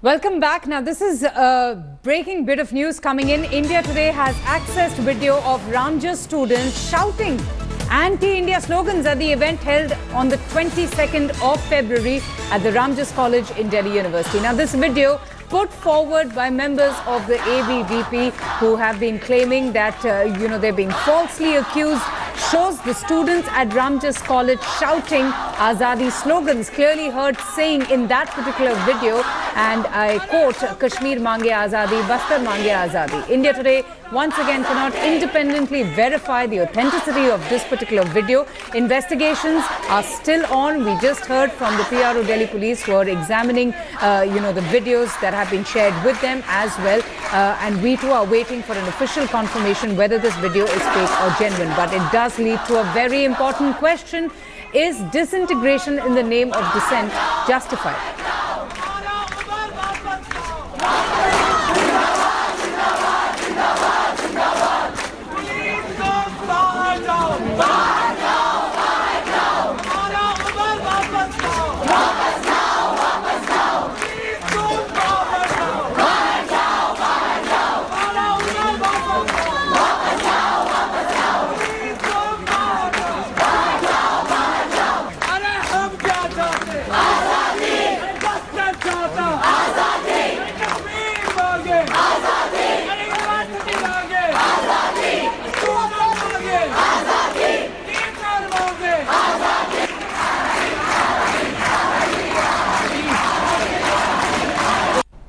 Welcome back. Now, this is a breaking bit of news coming in. India Today has accessed video of Ramjas students shouting anti-India slogans at the event held on the 22nd of February at the Ramjas College in Delhi University. Now, this video put forward by members of the ABVP who have been claiming that, they're being falsely accused, shows the students at Ramjas College shouting Azadi slogans, clearly heard saying in that particular video, and I quote, Kashmir Mange Azadi, Bastar Mange Azadi. India Today once again cannot independently verify the authenticity of this particular video. Investigations are still on. We just heard from the PRO Delhi Police who are examining, the videos that have been shared with them as well. And we too are waiting for an official confirmation whether this video is fake or genuine. But it does lead to a very important question. Is disintegration in the name of dissent justified?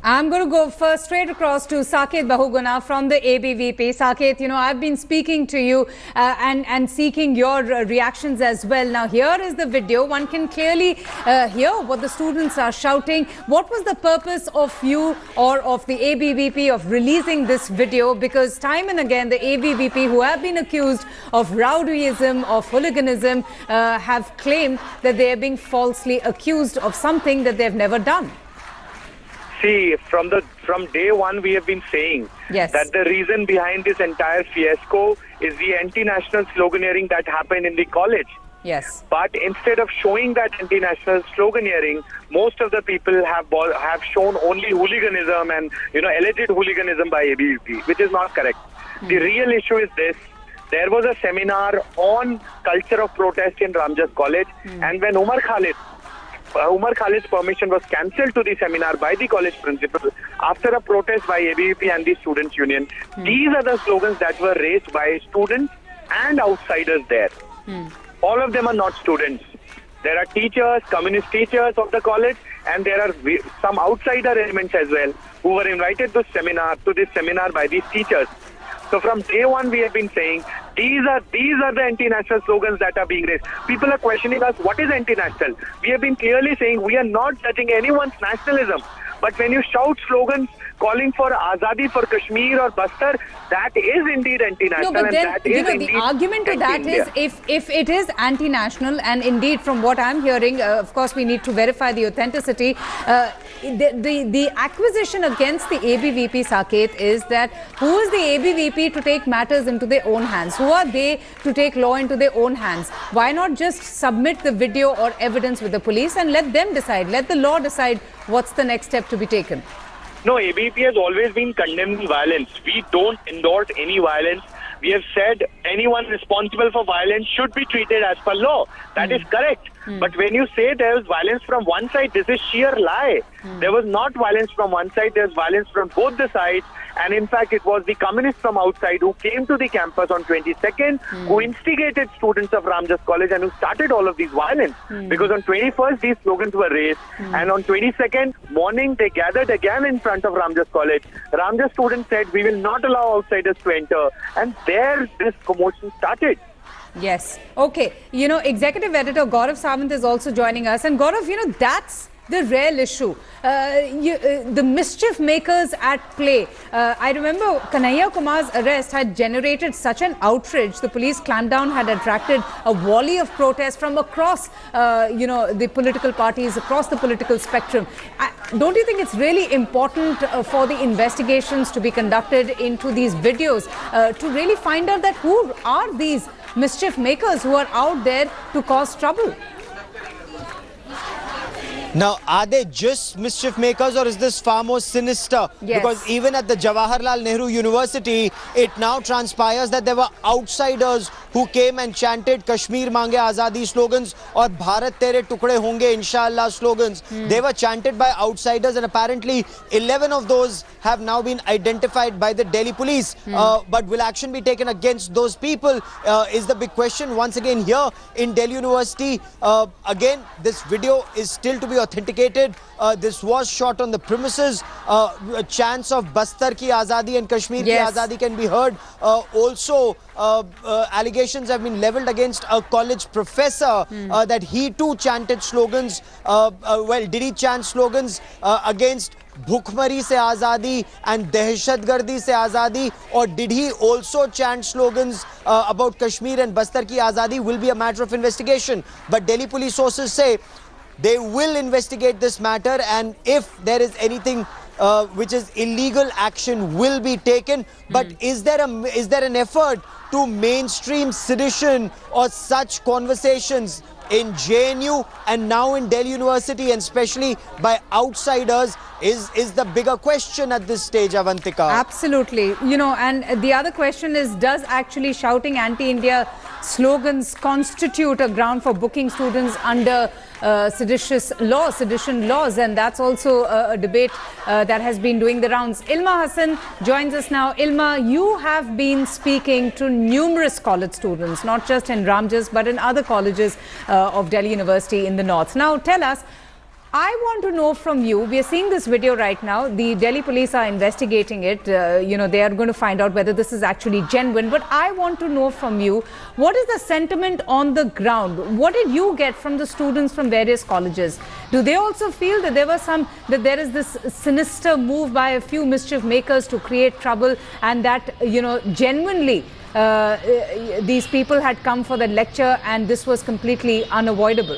I'm going to go first straight across to Saket Bahuguna from the ABVP. Saket, I've been speaking to you and seeking your reactions as well. Now, here is the video. One can clearly hear what the students are shouting. What was the purpose of you or of the ABVP of releasing this video? Because time and again, the ABVP, who have been accused of rowdyism, of hooliganism, have claimed that they are being falsely accused of something that they've never done. See, from day one, we have been saying that the reason behind this entire fiasco is the anti-national sloganeering that happened in the college. Yes. But instead of showing that anti-national sloganeering, most of the people have shown only hooliganism and alleged hooliganism by ABVP, which is not correct. The real issue is this. There was a seminar on culture of protest in Ramjas College, and when Umar Khalid's permission was cancelled to the seminar by the college principal after a protest by ABVP and the Students' Union. These are the slogans that were raised by students and outsiders there. All of them are not students. There are teachers, communist teachers of the college, and there are some outsider elements as well who were invited to this seminar by these teachers. So from day one, we have been saying these are the anti-national slogans that are being raised. People are questioning us, what is anti-national? We have been clearly saying we are not judging anyone's nationalism. But when you shout slogans calling for Azadi for Kashmir or Bastar, that is indeed anti-national. No, but then, and that is the argument to that is if it is anti-national, and indeed from what I'm hearing, of course we need to verify the authenticity, the acquisition against the ABVP, Saket, is that who is the ABVP to take matters into their own hands? Who are they to take law into their own hands? Why not just submit the video or evidence with the police and let them decide, let the law decide what's the next step to be taken? No, ABVP has always been condemning violence. We don't endorse any violence. We have said anyone responsible for violence should be treated as per law. That is correct. But when you say there was violence from one side, this is sheer lie. There was not violence from one side, there was violence from both the sides. And in fact, it was the communists from outside who came to the campus on 22nd, who instigated students of Ramjas College and who started all of these violence. Because on 21st, these slogans were raised. And on 22nd morning, they gathered again in front of Ramjas College. Ramjas students said, we will not allow outsiders to enter. And there, this commotion started. Yes. Okay. Executive Editor Gaurav Sawant is also joining us. And Gaurav, that's the real issue. The mischief makers at play. I remember Kanhaiya Kumar's arrest had generated such an outrage. The police clampdown had attracted a volley of protests from across, the political parties, across the political spectrum. Don't you think it's really important for the investigations to be conducted into these videos to really find out that who are these mischief makers who are out there to cause trouble? Now, are they just mischief makers or is this far more sinister? Yes. Because even at the Jawaharlal Nehru University, it now transpires that there were outsiders who came and chanted Kashmir Mange Azadi slogans or Bharat Tere Tukde Honge Inshallah slogans. They were chanted by outsiders and apparently 11 of those have now been identified by the Delhi police. But will action be taken against those people is the big question. Once again here in Delhi University, again, this video is still to be authenticated. This was shot on the premises. Chants of Bastar ki Azadi and Kashmir ki Azadi can be heard. Also, allegations have been leveled against a college professor that he too chanted slogans. Well, did he chant slogans against Bhukmari se Azadi and Dehshatgardi se Azadi, or did he also chant slogans about Kashmir and Bastar ki Azadi will be a matter of investigation. But Delhi police sources say they will investigate this matter, and if there is anything which is illegal, action will be taken. But is there an effort to mainstream sedition or such conversations in JNU and now in Delhi University, and especially by outsiders, is the bigger question at this stage, Avantika? Absolutely. You know, and the other question is, does actually shouting anti-India slogans constitute a ground for booking students under sedition laws? And that's also a debate that has been doing the rounds. Ilma Hassan joins us now. Ilma, you have been speaking to numerous college students, not just in Ramjas, but in other colleges of Delhi University in the north. Now, tell us, I want to know from you, we are seeing this video right now, the Delhi police are investigating it, you know, they are going to find out whether this is actually genuine, but I want to know from you, what is the sentiment on the ground? What did you get from the students from various colleges? Do they also feel that there is this sinister move by a few mischief makers to create trouble, and that, you know, genuinely these people had come for the lecture and this was completely unavoidable?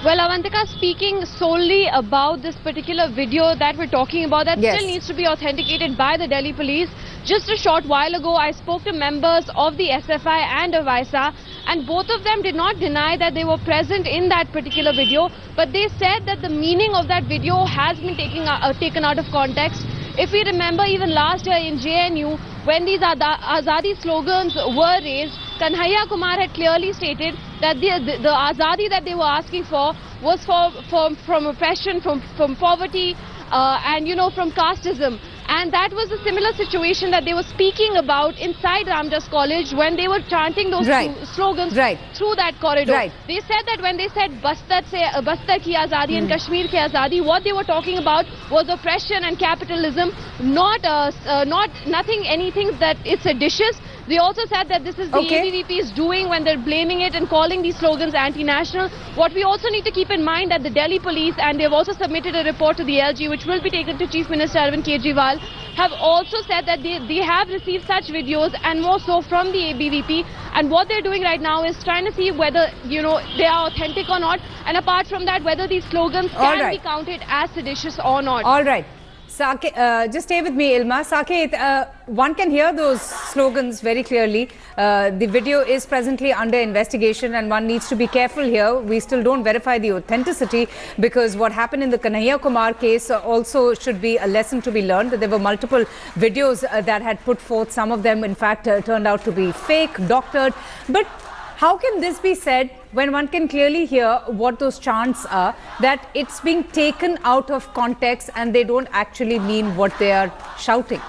Well, Avantika, speaking solely about this particular video that we're talking about, that still needs to be authenticated by the Delhi police. Just a short while ago, I spoke to members of the SFI and of ISA, and both of them did not deny that they were present in that particular video, but they said that the meaning of that video has been taken out of context. If we remember, even last year in JNU, when these Azadi slogans were raised, Kanhaiya Kumar had clearly stated that the Azadi that they were asking for was from oppression, from poverty, and, you know, from casteism. And that was a similar situation that they were speaking about inside Ramjas College when they were chanting those slogans through that corridor. They said that when they said Bastar ki Azadi and Kashmir ki Azadi, what they were talking about was oppression and capitalism, anything that it's seditious. They also said that this is the ABVP is doing when they're blaming it and calling these slogans anti-national. What we also need to keep in mind that the Delhi police, and they've also submitted a report to the LG, which will be taken to Chief Minister Arvind Kejriwal, have also said that they have received such videos and more so from the ABVP. And what they're doing right now is trying to see whether, you know, they are authentic or not. And apart from that, whether these slogans can be counted as seditious or not. All right. Just stay with me, Ilma. Saket, one can hear those slogans very clearly. The video is presently under investigation and one needs to be careful here. We still don't verify the authenticity, because what happened in the Kanhaiya Kumar case also should be a lesson to be learned. There were multiple videos that had put forth. Some of them, in fact, turned out to be fake, doctored. But how can this be said when one can clearly hear what those chants are, that it's being taken out of context and they don't actually mean what they are shouting?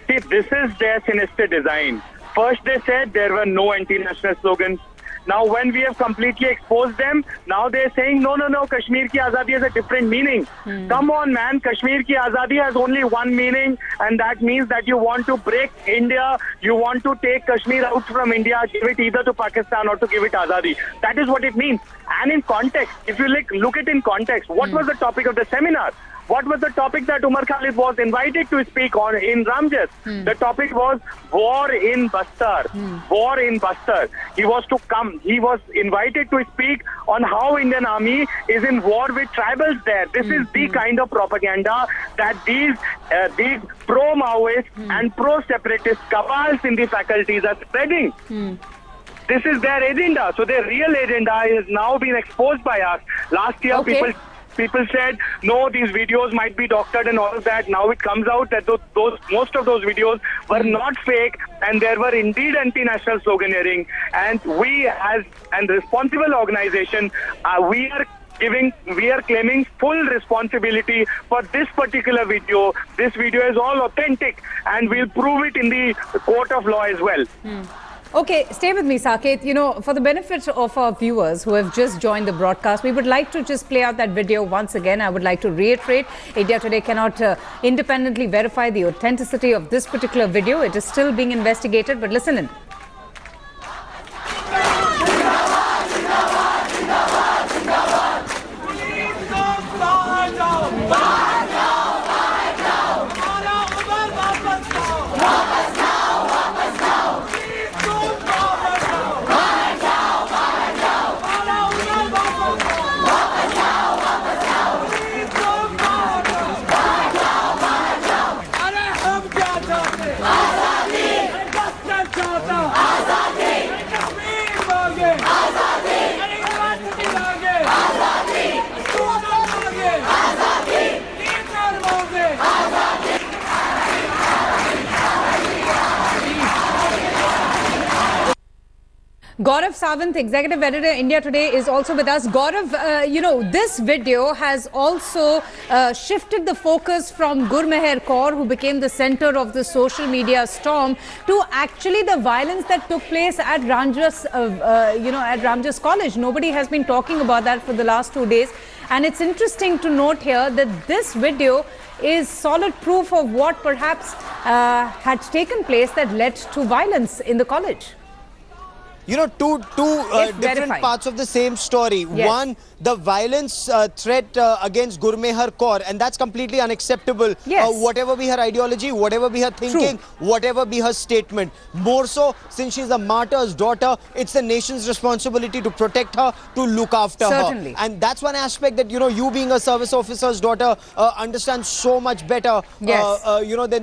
See, this is their sinister design. First they said there were no anti-national slogans. Now when we have completely exposed them, now they're saying, no, Kashmir ki Azadi has a different meaning. Come on, man, Kashmir ki Azadi has only one meaning, and that means that you want to break India, you want to take Kashmir out from India, give it either to Pakistan or to give it Azadi. That is what it means. And in context, if you look at in context, what was the topic of the seminar? What was the topic that Umar Khalid was invited to speak on in Ramjas? The topic was war in Bastar. War in Bastar. He was invited to speak on how Indian Army is in war with tribals there. This is the kind of propaganda that these pro-Maoist and pro-separatist cabals in the faculties are spreading. this is their agenda. So their real agenda has now been exposed by us. Last year, Okay. people said, no, these videos might be doctored and all of that. Now it comes out that most of those videos were not fake, and there were indeed anti-national sloganeering. And we, as a responsible organization, we are claiming full responsibility for this particular video. This video is all authentic, and we'll prove it in the court of law as well. Okay, stay with me, Saket. You know, for the benefit of our viewers who have just joined the broadcast, we would like to just play out that video once again. I would like to reiterate, India Today cannot independently verify the authenticity of this particular video. It is still being investigated, but listen in. Gaurav Sawant, Executive Editor, India Today, is also with us. Gaurav, you know, this video has also shifted the focus from Gurmeher Kaur, who became the center of the social media storm, to actually the violence that took place at Ramjas, at Ramjas College. Nobody has been talking about that for the last 2 days. And it's interesting to note here that this video is solid proof of what perhaps had taken place that led to violence in the college. You know, two different verified. parts of the same story. Yes. One, the violence threat against Gurmeher Kaur, and that's completely unacceptable. Yes. Whatever be her ideology, whatever be her thinking, whatever be her statement. More so, since she's a martyr's daughter, it's the nation's responsibility to protect her, to look after Certainly. her. And that's one aspect that, you know, you being a service officer's daughter understand so much better, Yes.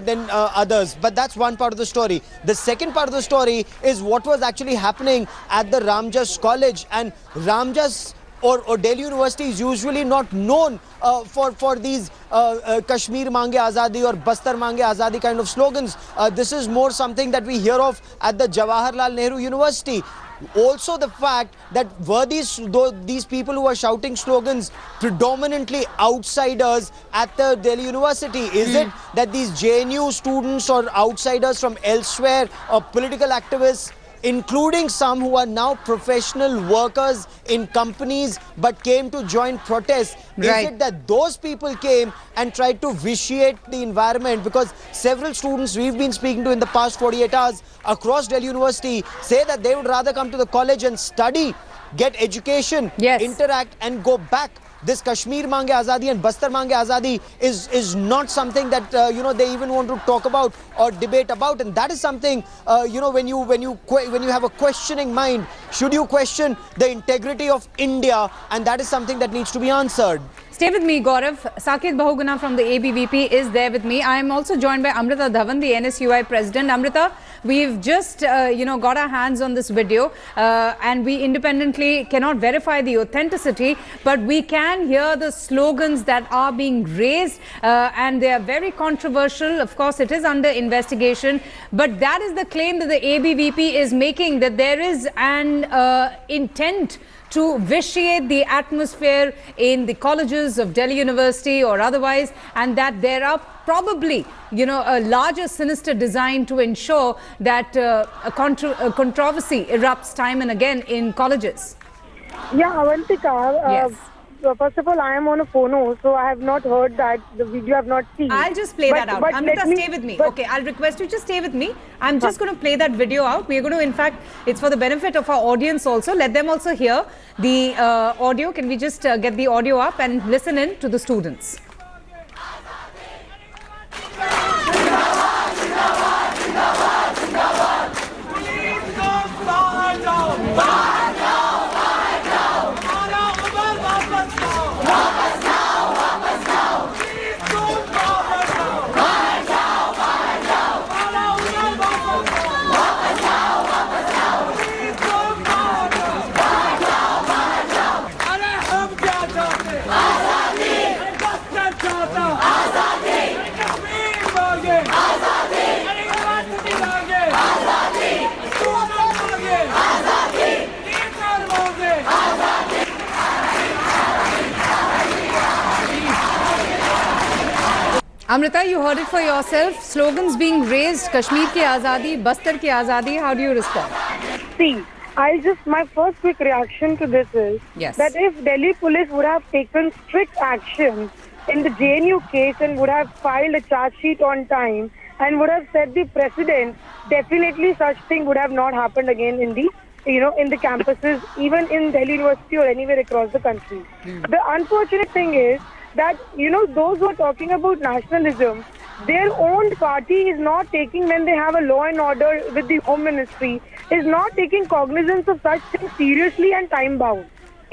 than others. But that's one part of the story. The second part of the story is what was actually happening at the Ramjas College. And Ramjas or Delhi University is usually not known for these Kashmir Mange Azadi or Bastar Mange Azadi kind of slogans. This is more something that we hear of at the Jawaharlal Nehru University. Also the fact that were these people who are shouting slogans predominantly outsiders at the Delhi University? Is it that these JNU students or outsiders from elsewhere or political activists, including some who are now professional workers in companies but came to join protests? Right. Is it that those people came and tried to vitiate the environment? Because several students we've been speaking to in the past 48 hours across Delhi University say that they would rather come to the college and study, get education, Yes. interact and go back. This Kashmir Mange Azadi and Bastar Mange Azadi is not something that they even want to talk about or debate about, and that is something when you have a questioning mind, should you question the integrity of India, and that is something that needs to be answered. Stay with me, Gaurav. Saket Bahuguna from the ABVP is there with me. I am also joined by Amrita Dhawan, the NSUI president. Amrita, we've just, got our hands on this video and we independently cannot verify the authenticity, but we can hear the slogans that are being raised and they are very controversial. Of course, it is under investigation, but that is the claim that the ABVP is making, that there is an intent to vitiate the atmosphere in the colleges of Delhi University or otherwise, and that there are probably, a larger sinister design to ensure that a controversy erupts time and again in colleges. Yeah, Avantika, Yes. First of all, I am on a phono, so I have not heard that. The video I have not seen. I'll just play that out. But Amrita, let me- stay with me. but- Okay, I'll request you just stay with me. I'm just going to play that video out. We're going to, in fact, it's for the benefit of our audience also. Let them also hear the audio. Can we just get the audio up and listen in to the students? Amrita, you heard it for yourself. Slogans being raised, Kashmir ki azadi, Bastar ki azadi. How do you respond? See, my first quick reaction to this is Yes. that if Delhi police would have taken strict action in the JNU case and would have filed a charge sheet on time and would have set the precedent, definitely such thing would have not happened again in the in the campuses, even in Delhi University or anywhere across the country. The unfortunate thing is that, those who are talking about nationalism, their own party is not taking, when they have a law and order with the Home Ministry, is not taking cognizance of such things seriously and time-bound.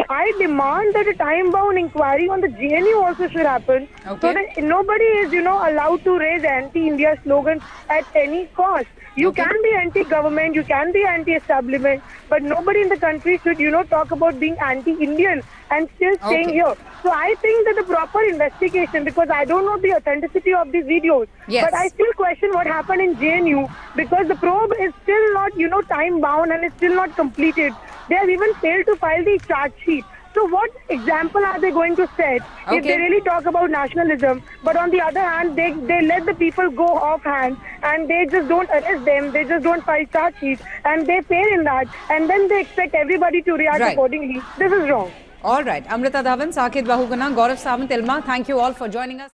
I demand that a time-bound inquiry on the GNU also should happen, so that nobody is, allowed to raise anti-India slogans at any cost. You can be anti-government, you can be anti-establishment, but nobody in the country should, talk about being anti-Indian and still staying here. So I think that the proper investigation, because I don't know the authenticity of these videos, but I still question what happened in JNU, because the probe is still not, time-bound and it's still not completed. They have even failed to file the charge sheet. So what example are they going to set if they really talk about nationalism, but on the other hand, they let the people go offhand and they just don't arrest them, they just don't file charge sheets, and they fail in that, and then they expect everybody to react accordingly. This is wrong. All right. Amrita Dhawan, Sakit Bahuguna, Gaurav Samant, Ilma, thank you all for joining us.